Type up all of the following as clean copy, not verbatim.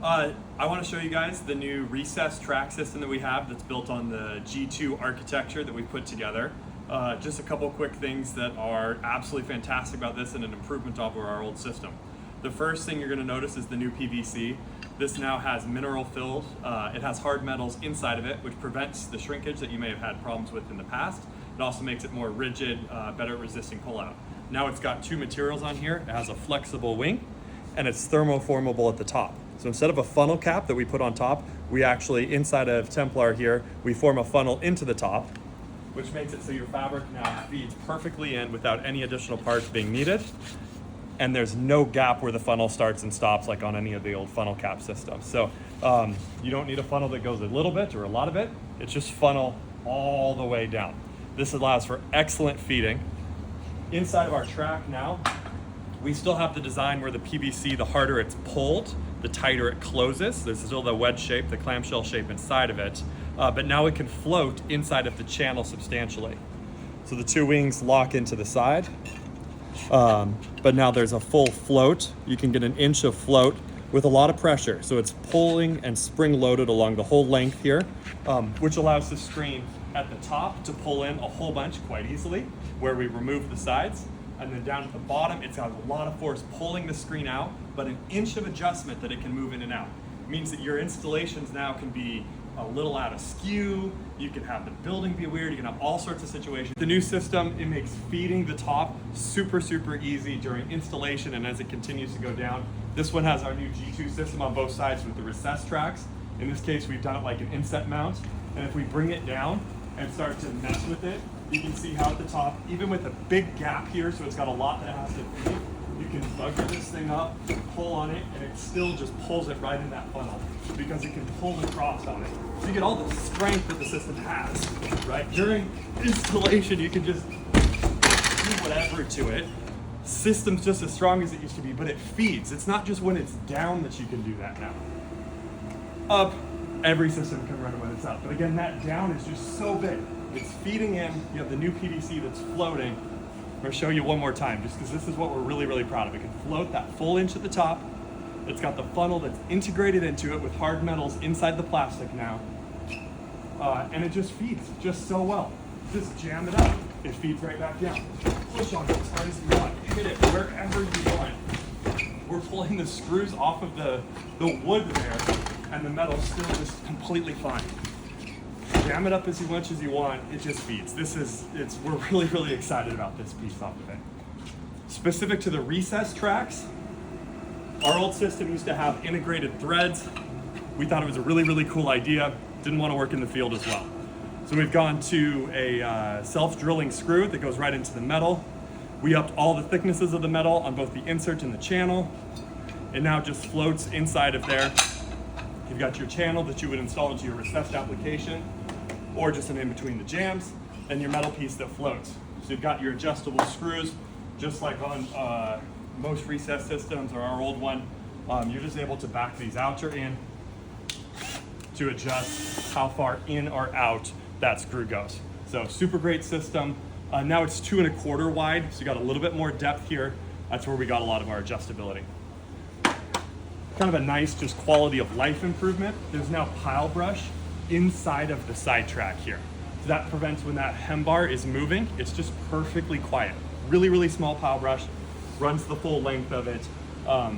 I want to show you guys the new recessed track system that we have that's built on the G2 architecture that we put together. Just a couple quick things that are absolutely fantastic about this and an improvement over our old system. The first thing you're going to notice is the new PVC. This now has mineral filled. It has hard metals inside of it, which prevents the shrinkage that you may have had problems with in the past. It also makes it more rigid, better resisting pullout. Now it's got two materials on here. It has a flexible wing and it's thermoformable at the top. So instead of a funnel cap that we put on top, we actually, inside of Templar here, we form a funnel into the top, which makes it so your fabric now feeds perfectly in without any additional parts being needed. And there's no gap where the funnel starts and stops like on any of the old funnel cap systems. So you don't need a funnel that goes a little bit or a lot of it. It's just funnel all the way down. This allows for excellent feeding. Inside of our track now, we still have the design where the PVC, the harder it's pulled, the tighter it closes. There's still the wedge shape, the clamshell shape inside of it, but now it can float inside of the channel substantially. So the two wings lock into the side, but now there's a full float. You can get 1 inch of float with a lot of pressure. So it's pulling and spring loaded along the whole length here, which allows the screen at the top to pull in a whole bunch quite easily, where we remove the sides. And then down at the bottom, it's got a lot of force pulling the screen out, but 1 inch of adjustment that it can move in and out. It means that your installations now can be a little out of skew, you can have the building be weird, you can have all sorts of situations. The new system, it makes feeding the top super easy during installation and as it continues to go down. This one has our new G2 system on both sides with the recessed tracks. In this case, we've done it like an inset mount, and if we bring it down and start to mess with it, you can see how at the top, even with a big gap here, so it's got a lot that has to feed, you can bugger this thing up, pull on it, and it still just pulls it right in that funnel because it can pull the cross on it. So you get all the strength that the system has, right? During installation, you can just do whatever to it. System's just as strong as it used to be, but it feeds. It's not just when it's down that you can do that now. Up, every system can run it when it's up. But again, that down is just so big. It's feeding in, you have the new PVC that's floating. I'm gonna show you one more time, just because this is what we're really proud of. It can float that full inch at the top. It's got the funnel that's integrated into it with hard metals inside the plastic now. And it just feeds just so well. Just jam it up, it feeds right back down. Push on it as hard as you want, hit it wherever you want. We're pulling the screws off of the wood there, and the metal's still just completely fine. Jam it up as much as you want, it just feeds. We're really excited about this piece off of it. Specific to the recessed tracks, our old system used to have integrated threads. We thought it was a really cool idea. Didn't want to work in the field as well. So we've gone to a self-drilling screw that goes right into the metal. We upped all the thicknesses of the metal on both the insert and the channel. It now just floats inside of there. You've got your channel that you would install into your recessed application, or just in between the jams, and your metal piece that floats. So you've got your adjustable screws, just like on most recessed systems or our old one. You're just able to back these out or in to adjust how far in or out that screw goes. So super great system. Now it's 2 1/4 wide, so you got a little bit more depth here. That's where we got a lot of our adjustability. Kind of a nice just quality of life improvement. There's now pile brush inside of the side track here. So that prevents when that hem bar is moving, it's just perfectly quiet. Really small pile brush, runs the full length of it.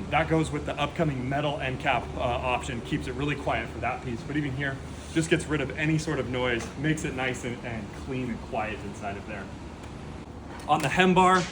That goes with the upcoming metal end cap option, keeps it really quiet for that piece. But even here, just gets rid of any sort of noise, makes it nice and clean and quiet inside of there. On the hem bar,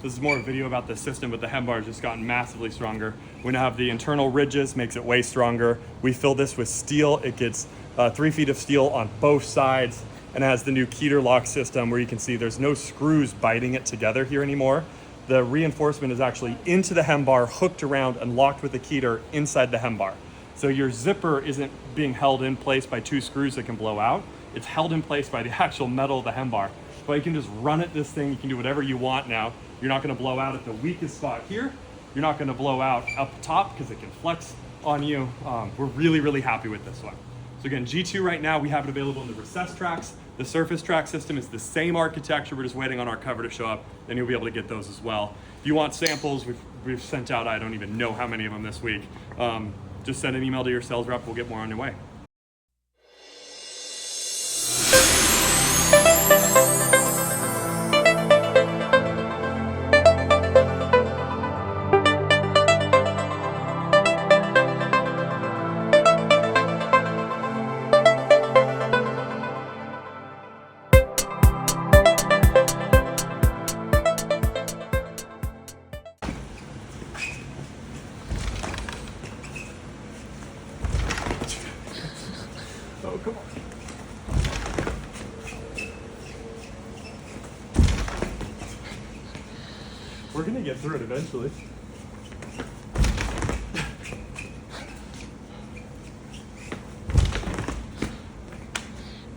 this is more a video about the system, but the hem bar has just gotten massively stronger. We now have the internal ridges, makes it way stronger. We fill this with steel. It gets 3 feet of steel on both sides and has the new Keter lock system where you can see there's no screws biting it together here anymore. The reinforcement is actually into the hem bar, hooked around and locked with the Keter inside the hem bar. So your zipper isn't being held in place by 2 screws that can blow out. It's held in place by the actual metal of the hem bar. But you can just run at this thing. You can do whatever you want now. You're not gonna blow out at the weakest spot here. You're not gonna blow out up top because it can flex on you. We're really happy with this one. So again, G2 right now, we have it available in the recessed tracks. The surface track system is the same architecture. We're just waiting on our cover to show up. Then you'll be able to get those as well. If you want samples, we've sent out, I don't even know how many of them this week. just send an email to your sales rep. We'll get more on your way. Oh, come on. We're gonna get through it eventually.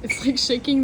It's like shaking